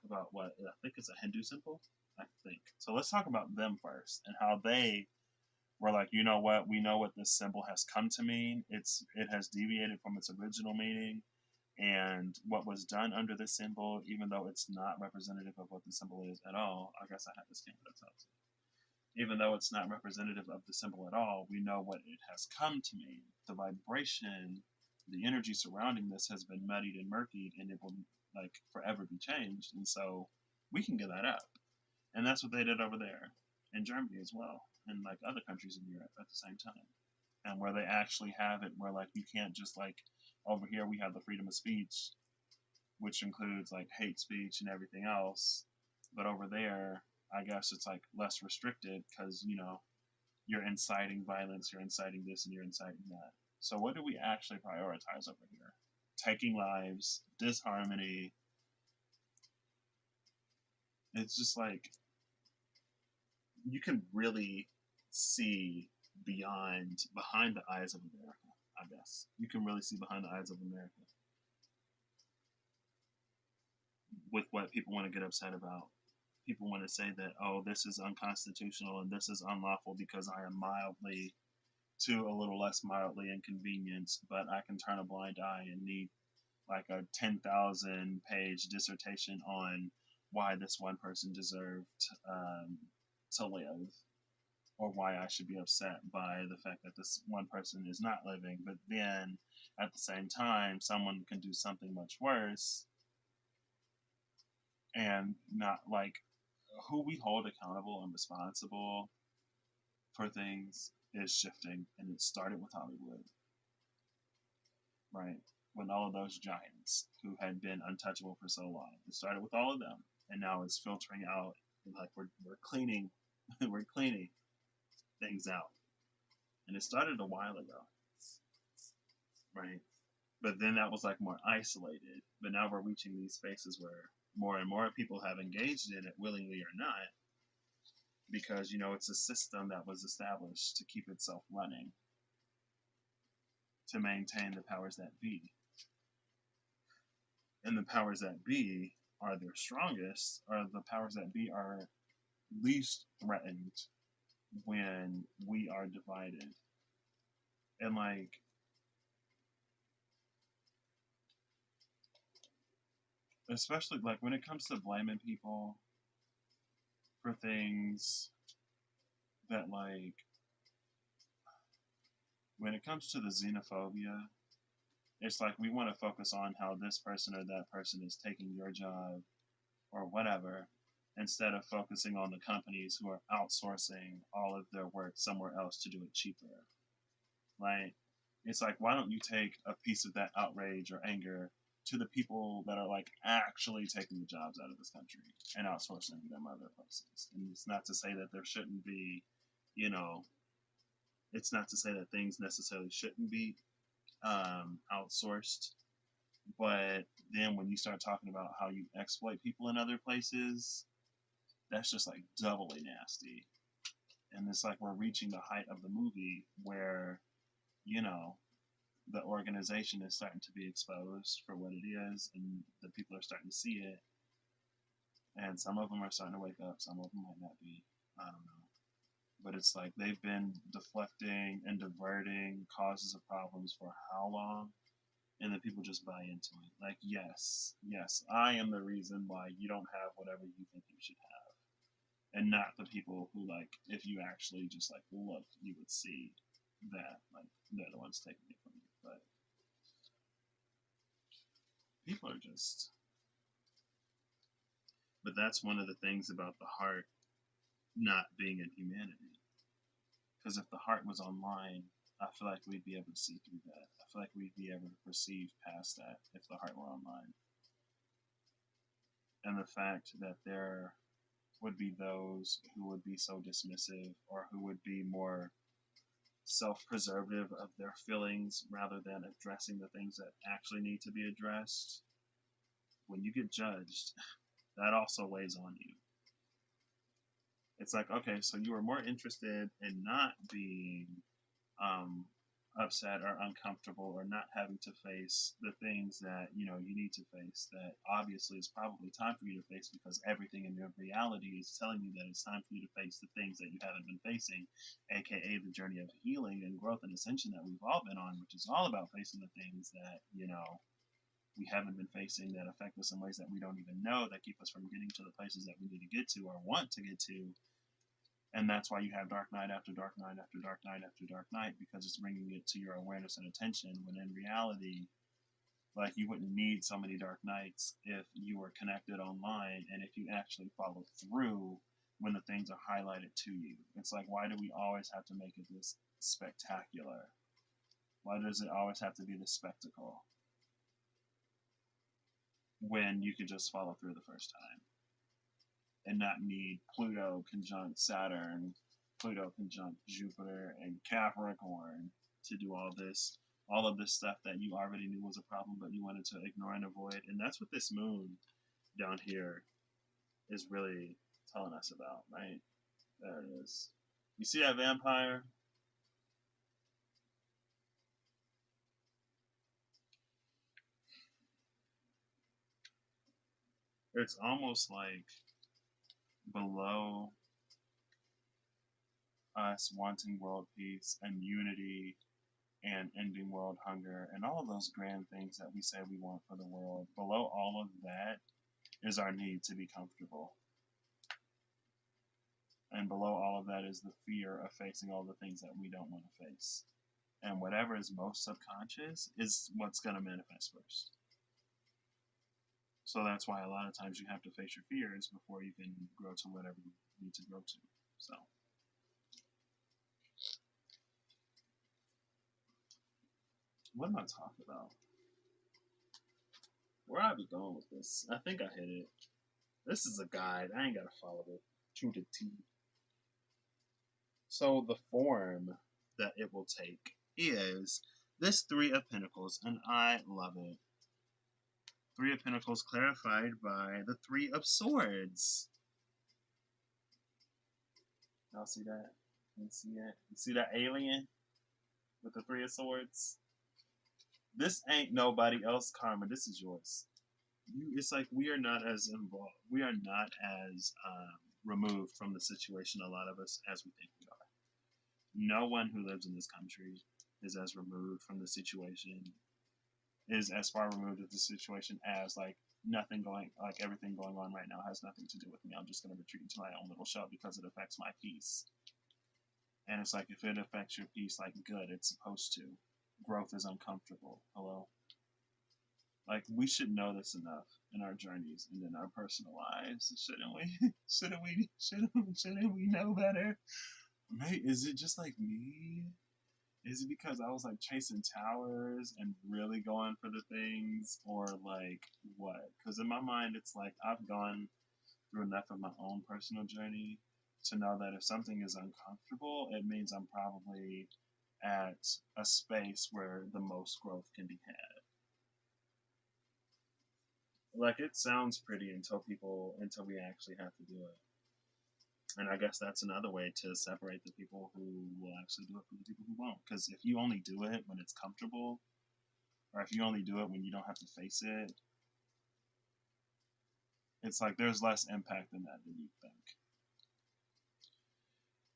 about what I think it's a Hindu symbol. I think so. Let's talk about them first and how they were like, you know what, we know what this symbol has come to mean. It has deviated from its original meaning, and what was done under this symbol, even though it's not representative of what the symbol is at all. I guess I had this game that's out too. Even though it's not representative of the symbol at all, we know what it has come to mean. The vibration, the energy surrounding this has been muddied and murkied, and it will like forever be changed. And so we can get that up, and that's what they did over there in Germany as well, and like other countries in Europe at the same time, and where they actually have it, where like you can't just like over here we have the freedom of speech, which includes like hate speech and everything else, but over there, I guess it's like less restricted because you're inciting violence, you're inciting this, and you're inciting that. So what do we actually prioritize over here? Taking lives, disharmony. It's just like you can really see behind the eyes of America. I guess you can really see behind the eyes of America with what people want to get upset about. People want to say that, oh, this is unconstitutional and this is unlawful because I am mildly to a little less mildly inconvenienced, but I can turn a blind eye and need like a 10,000 page dissertation on why this one person deserved to live, or why I should be upset by the fact that this one person is not living. But then at the same time, someone can do something much worse, and not like who we hold accountable and responsible for things is shifting. And it started with Hollywood, right? When all of those giants who had been untouchable for so long, it started with all of them, and now it's filtering out. Like we're cleaning, we're cleaning things out, and it started a while ago, right? But then that was like more isolated. But now we're reaching these spaces where more and more people have engaged in it, willingly or not, because it's a system that was established to keep itself running, to maintain the powers that be. And the powers that be are their strongest, or the powers that be are least threatened when we are divided. And like, especially like when it comes to blaming people for things that like, when it comes to the xenophobia, it's like we want to focus on how this person or that person is taking your job or whatever, instead of focusing on the companies who are outsourcing all of their work somewhere else to do it cheaper. Like, it's like, why don't you take a piece of that outrage or anger to the people that are like actually taking the jobs out of this country and outsourcing them other places. And it's not to say that there shouldn't be, you know, it's not to say that things necessarily shouldn't be outsourced, but then when you start talking about how you exploit people in other places, that's just like doubly nasty. And it's like we're reaching the height of the movie where, you know, the organization is starting to be exposed for what it is, and the people are starting to see it. And some of them are starting to wake up, some of them might not be. I don't know. But it's like they've been deflecting and diverting causes of problems for how long? And then people just buy into it. Like, yes, yes, I am the reason why you don't have whatever you think you should have. And not the people who, like, if you actually just, like, look, you would see that, like, they're the ones taking it from you. But people are just. But that's one of the things about the heart not being in humanity. Because if the heart was online, I feel like we'd be able to see through that. I feel like we'd be able to perceive past that if the heart were online. And the fact that there would be those who would be so dismissive or who would be more self preservative of their feelings rather than addressing the things that actually need to be addressed, when you get judged, that also weighs on you. It's like, okay, so you were more interested in not being um, upset or uncomfortable or not having to face the things that you need to face, that obviously is probably time for you to face because everything in your reality is telling you that it's time for you to face the things that you haven't been facing, aka the journey of healing and growth and ascension that we've all been on, which is all about facing the things that we haven't been facing, that affect us in ways that we don't even know, that keep us from getting to the places that we need to get to or want to get to. And that's why you have dark night after dark night after dark night after dark night, because it's bringing it to your awareness and attention, when in reality, like, you wouldn't need so many dark nights if you were connected online and if you actually follow through when the things are highlighted to you. It's like, why do we always have to make it this spectacular? Why does it always have to be this spectacle when you could just follow through the first time and not need Pluto conjunct Saturn, Pluto conjunct Jupiter and Capricorn to do all of this stuff that you already knew was a problem, but you wanted to ignore and avoid. And that's what this moon down here is really telling us about, right? There it is. You see that vampire? It's almost like below us wanting world peace and unity and ending world hunger and all of those grand things that we say we want for the world, below all of that is our need to be comfortable. And below all of that is the fear of facing all the things that we don't want to face. And whatever is most subconscious is what's going to manifest first. So that's why a lot of times you have to face your fears before you can grow to whatever you need to grow to. So, what am I talking about? Where I be going with this? I think I hit it. This is a guide. I ain't got to follow it to the T. So the form that it will take is this Three of Pentacles, and I love it. Three of Pentacles clarified by the Three of Swords. Y'all see that? You see it? You see that alien with the Three of Swords? This ain't nobody else karma. This is yours. It's like we are not as involved. We are not as removed from the situation, a lot of us, as we think we are. No one who lives in this country is as removed from the situation, is as far removed of the situation as everything going on right now has nothing to do with me. I'm just going to retreat into my own little shell because it affects my peace. And it's like, if it affects your peace, like, good, it's supposed to. Growth is uncomfortable. Hello? Like, we should know this enough in our journeys and in our personal lives, shouldn't we? Shouldn't we know better? Right? Is it just like me? Is it because I was like chasing towers and really going for the things, or like what? Because in my mind, it's like I've gone through enough of my own personal journey to know that if something is uncomfortable, it means I'm probably at a space where the most growth can be had. Like it sounds pretty until we actually have to do it. And I guess that's another way to separate the people who will actually do it from the people who won't. Because if you only do it when it's comfortable, or if you only do it when you don't have to face it, it's like there's less impact in that than you think.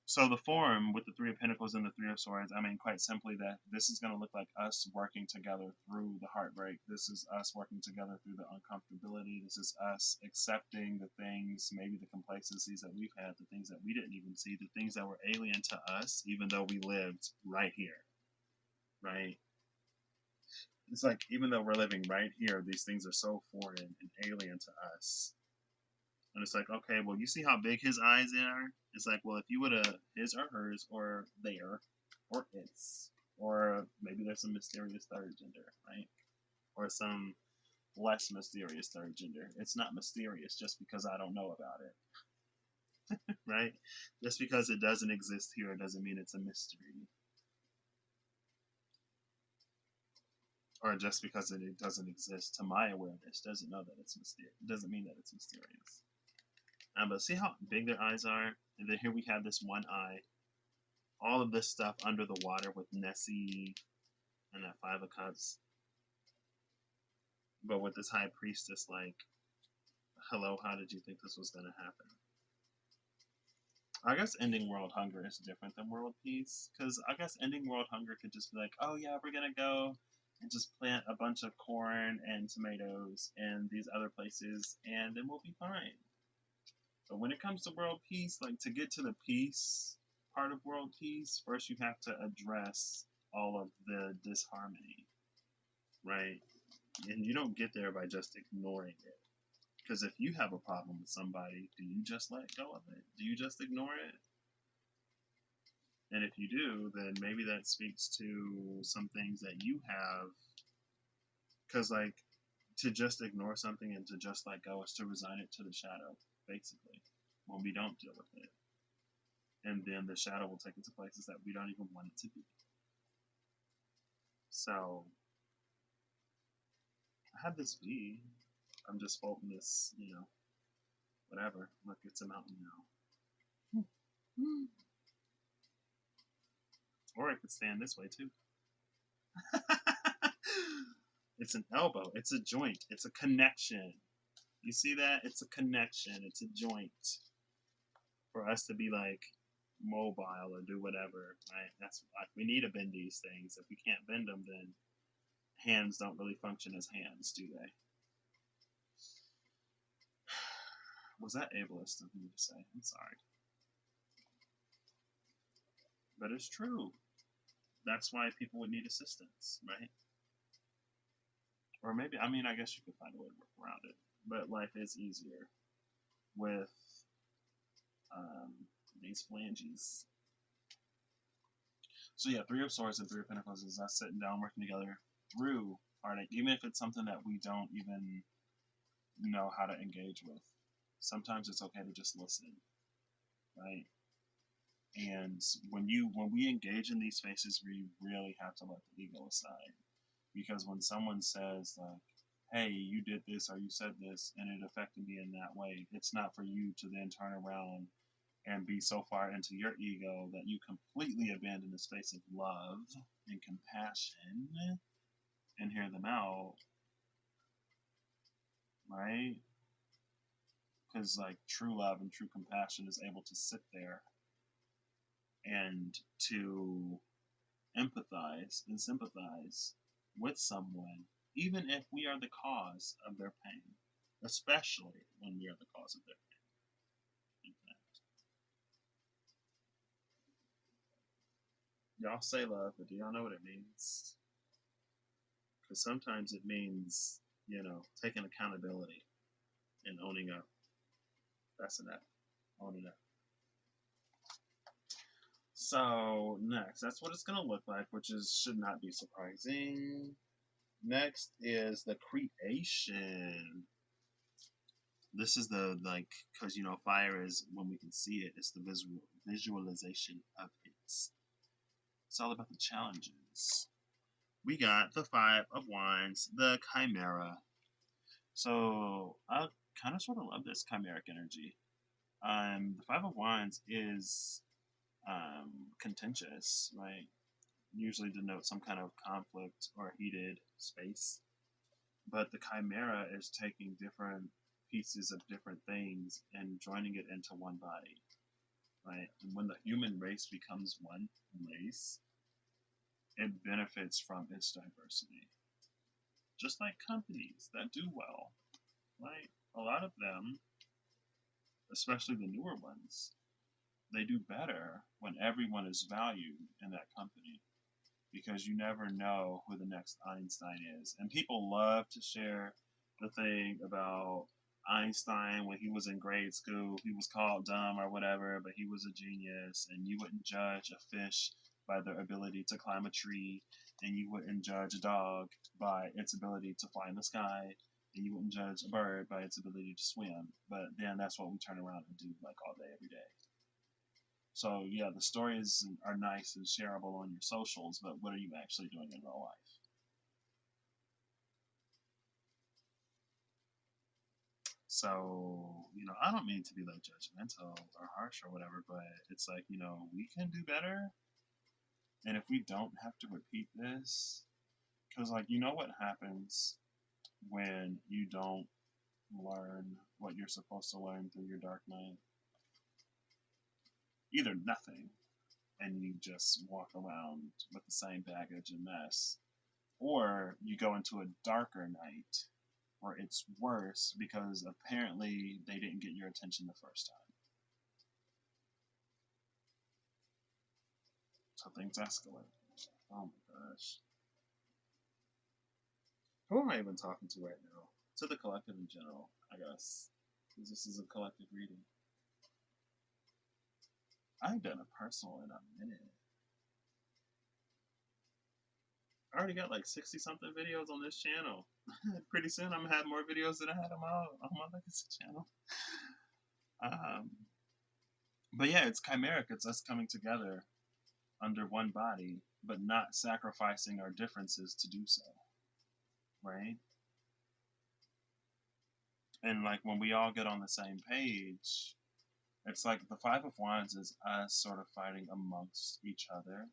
So the form with the Three of Pentacles and the Three of Swords, I mean, quite simply that this is going to look like us working together through the heartbreak. This is us working together through the uncomfortability. This is us accepting the things, maybe the complacencies that we've had, the things that we didn't even see, the things that were alien to us, even though we lived right here, right? It's like, even though we're living right here, these things are so foreign and alien to us. And it's like, okay, well, you see how big his eyes are? It's like, well, if you would have his or hers or their or its, or maybe there's some mysterious third gender, right? Or some less mysterious third gender. It's not mysterious just because I don't know about it, right? Just because it doesn't exist here doesn't mean it's a mystery. Or just because it doesn't exist to my awareness doesn't know that it's mysterious. Doesn't mean that it's mysterious. But see how big their eyes are? And then here we have this one eye. All of this stuff under the water with Nessie and that Five of Cups. But with this High Priestess, like, hello, how did you think this was going to happen? I guess ending world hunger is different than world peace. Because I guess ending world hunger could just be like, oh yeah, we're going to go and just plant a bunch of corn and tomatoes in these other places and then we'll be fine. But when it comes to world peace, like to get to the peace part of world peace, first you have to address all of the disharmony, right? And you don't get there by just ignoring it. Because if you have a problem with somebody, do you just let go of it? Do you just ignore it? And if you do, then maybe that speaks to some things that you have. Because, like, to just ignore something and to just let go is to resign it to the shadow, basically, when we don't deal with it. And then the shadow will take it to places that we don't even want it to be. So, I have this V. I'm just folding this, whatever. Look, it's a mountain now. Or it could stand this way too. It's an elbow. It's a joint. It's a connection. You see that? It's a connection. It's a joint. For us to be like mobile or do whatever, right? That's like we need to bend these things. If we can't bend them, then hands don't really function as hands, do they? Was that ableist of me to say? I'm sorry. But it's true. That's why people would need assistance, right? Or maybe, I mean, I guess you could find a way to work around it. But life is easier with these phalanges. So yeah, Three of Swords and Three of Pentacles is us sitting down, working together through heartache, even if it's something that we don't even know how to engage with. Sometimes it's okay to just listen, right? And when we engage in these spaces, we really have to let the ego aside. Because when someone says like, hey, you did this or you said this and it affected me in that way, it's not for you to then turn around and be so far into your ego that you completely abandon the space of love and compassion and hear them out, right? Because like true love and true compassion is able to sit there and to empathize and sympathize with someone, even if we are the cause of their pain, especially when we are the cause of their pain. Y'all say love, but do y'all know what it means? Because sometimes it means, taking accountability and owning up. That's enough. Owning up. So next, that's what it's gonna look like, which should not be surprising. Next is the creation. This is the like, because fire is when we can see it. It's the visualization of it. It's all about the challenges. We got the Five of Wands, the Chimera. So I kind of sort of love this chimeric energy. The Five of Wands is contentious, right? Usually denotes some kind of conflict or heated space. But the Chimera is taking different pieces of different things and joining it into one body, right? And when the human race becomes one race, it benefits from its diversity. Just like companies that do well, right? A lot of them, especially the newer ones, they do better when everyone is valued in that company because you never know who the next Einstein is. And people love to share the thing about Einstein when he was in grade school. He was called dumb or whatever, but he was a genius, and you wouldn't judge a fish by their ability to climb a tree, and you wouldn't judge a dog by its ability to fly in the sky, and you wouldn't judge a bird by its ability to swim. But then that's what we turn around and do like all day, every day. So yeah, the stories are nice and shareable on your socials, but what are you actually doing in real life? So, I don't mean to be like judgmental or harsh or whatever, but it's like, we can do better. And if we don't have to repeat this, because like, what happens when you don't learn what you're supposed to learn through your dark night? Either nothing, and you just walk around with the same baggage and mess, or you go into a darker night where it's worse because apparently they didn't get your attention the first time. So things escalate. Oh my gosh. Who am I even talking to right now? To the collective in general, I guess. Because this is a collective reading. I ain't done a personal in a minute. I already got like 60 something videos on this channel. Pretty soon I'm gonna have more videos than I had on my legacy channel. Um, but yeah, it's chimeric. It's us coming together under one body, but not sacrificing our differences to do so, right? And like when we all get on the same page, it's like the Five of Wands is us sort of fighting amongst each other.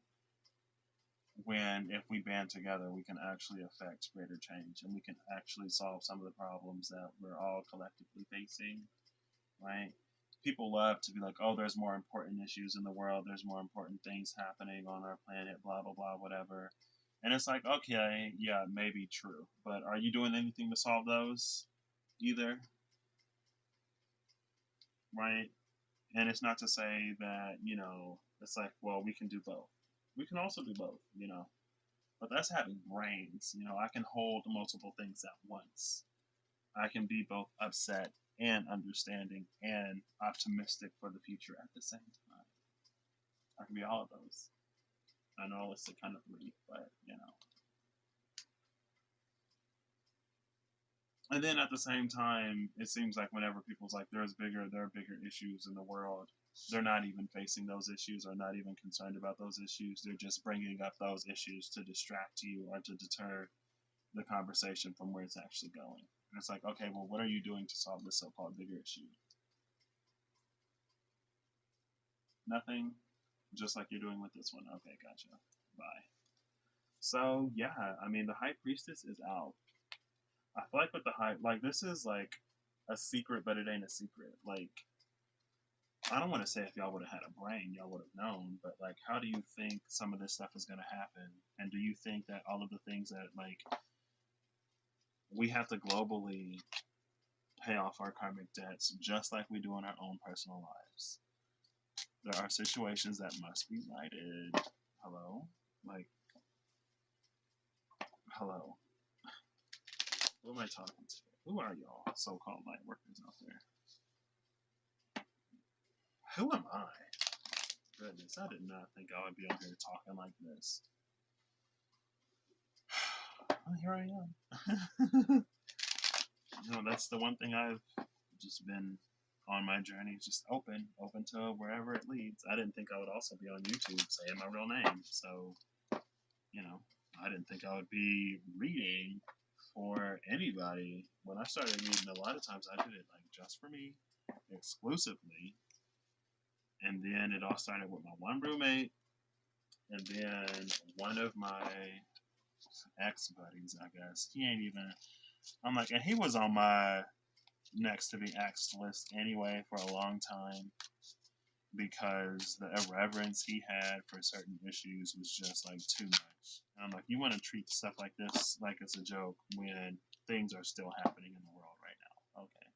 When if we band together, we can actually affect greater change and we can actually solve some of the problems that we're all collectively facing, right? People love to be like, oh, there's more important issues in the world, there's more important things happening on our planet, blah, blah, blah, whatever. And it's like, okay, yeah, maybe true. But are you doing anything to solve those either? Right? And it's not to say that, it's like, well, we can do both. We can also do both, But that's having brains. I can hold multiple things at once. I can be both upset and understanding and optimistic for the future at the same time. I can be all of those. I know it's a kind of three, but. And then at the same time, it seems like whenever people's like, there are bigger issues in the world, they're not even facing those issues or not even concerned about those issues. They're just bringing up those issues to distract you or to deter the conversation from where it's actually going. And it's like, okay, well, what are you doing to solve this so-called bigger issue? Nothing. Just like you're doing with this one. Okay, gotcha. Bye. So yeah, I mean, the High Priestess is out. I feel like with the High, like this is like a secret, but it ain't a secret. Like I don't want to say if y'all would have had a brain, y'all would have known, but like, how do you think some of this stuff is going to happen? And do you think that all of the things that like we have to globally pay off our karmic debts just like we do in our own personal lives? There are situations that must be righted. Hello? Like, hello. Who am I talking to? Who are y'all, so-called light workers out there? Who am I? goodness, I did not think I would be on here talking like this. Well, here I am. That's the one thing I've just been on my journey, just open to wherever it leads. I didn't think I would also be on YouTube saying my real name. So, you know, I didn't think I would be reading for anybody. When I started reading, a lot of times I did it like just for me, exclusively. And then it all started with my one roommate, and then one of my ex buddies, I guess. He ain't even. I'm like, and he was on my next to be axed list anyway for a long time because the irreverence he had for certain issues was just like too much. And I'm like, you want to treat stuff like this like it's a joke when things are still happening in the world right now. Okay.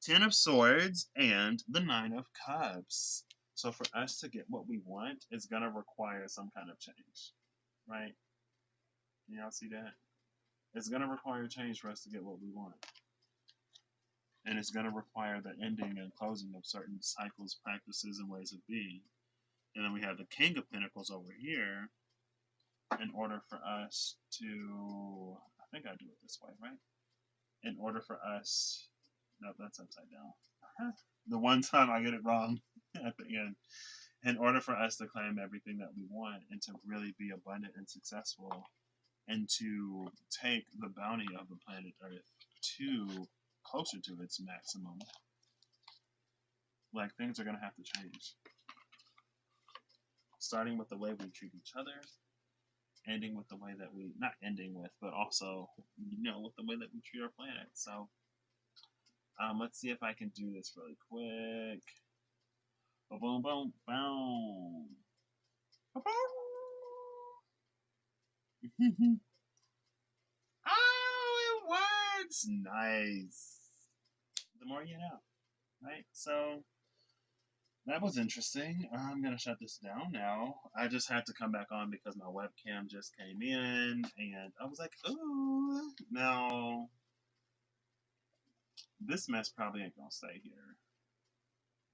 Ten of Swords and the Nine of Cups. So for us to get what we want, it's gonna require some kind of change, right? Y'all see that? It's gonna require change for us to get what we want. And it's going to require the ending and closing of certain cycles, practices, and ways of being. And then we have the King of Pentacles over here in order for us to, I think I do it this way, right? In order for us, no, that's upside down. The one time I get it wrong at the end. In order for us to claim everything that we want and to really be abundant and successful and to take the bounty of the planet Earth to closer to its maximum, like things are going to have to change. Starting with the way we treat each other, ending with the way that we, not ending with, but also, with the way that we treat our planet. So, let's see if I can do this really quick. Boom, boom, boom. Oh, it works! Nice. The more you know, right? So, that was interesting. I'm gonna shut this down now. I just had to come back on because my webcam just came in, and I was like, "Ooh!" Now, this mess probably ain't gonna stay here,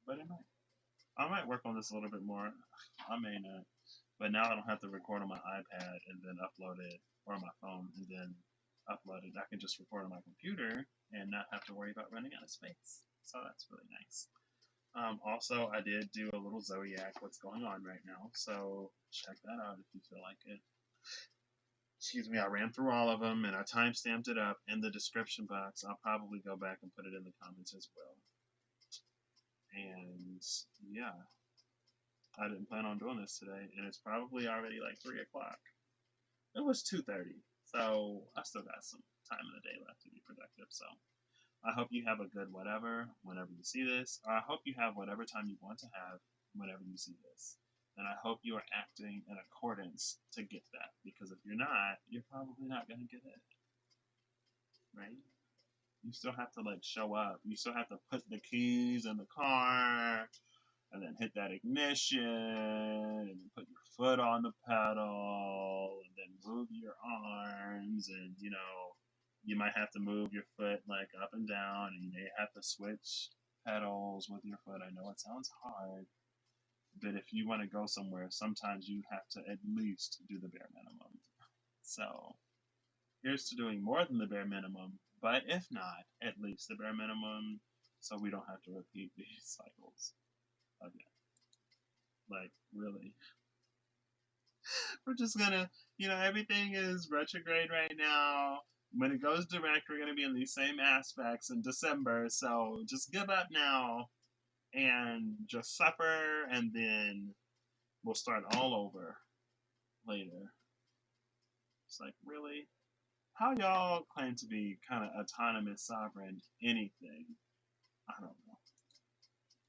but it might. I might work on this a little bit more. I may not, but now I don't have to record on my iPad and then upload it, or on my phone and then upload it. I can just record on my computer and not have to worry about running out of space. So that's really nice. Also, I did do a little zodiac, what's going on right now, so check that out if you feel like it. Excuse me, I ran through all of them and I time stamped it up in the description box. I'll probably go back and put it in the comments as well. And yeah, I didn't plan on doing this today, and it's probably already like 3 o'clock. It was 2:30, so I still got some time in the day left to be productive. So I hope you have a good whatever whenever you see this. Or I hope you have whatever time you want to have whenever you see this. And I hope you are acting in accordance to get that. Because if you're not, you're probably not going to get it. Right? You still have to like show up. You still have to put the keys in the car and then hit that ignition and then put your foot on the pedal and then move your arms and you might have to move your foot like up and down, and you may have to switch pedals with your foot. I know it sounds hard, but if you want to go somewhere, sometimes you have to at least do the bare minimum. So here's to doing more than the bare minimum, but if not, at least the bare minimum, so we don't have to repeat these cycles again. Like, really. We're just gonna, everything is retrograde right now. When it goes direct, we're gonna be in these same aspects in December. So just give up now and just suffer, and then we'll start all over later. It's like, really? How y'all claim to be kind of autonomous, sovereign, anything? I don't know.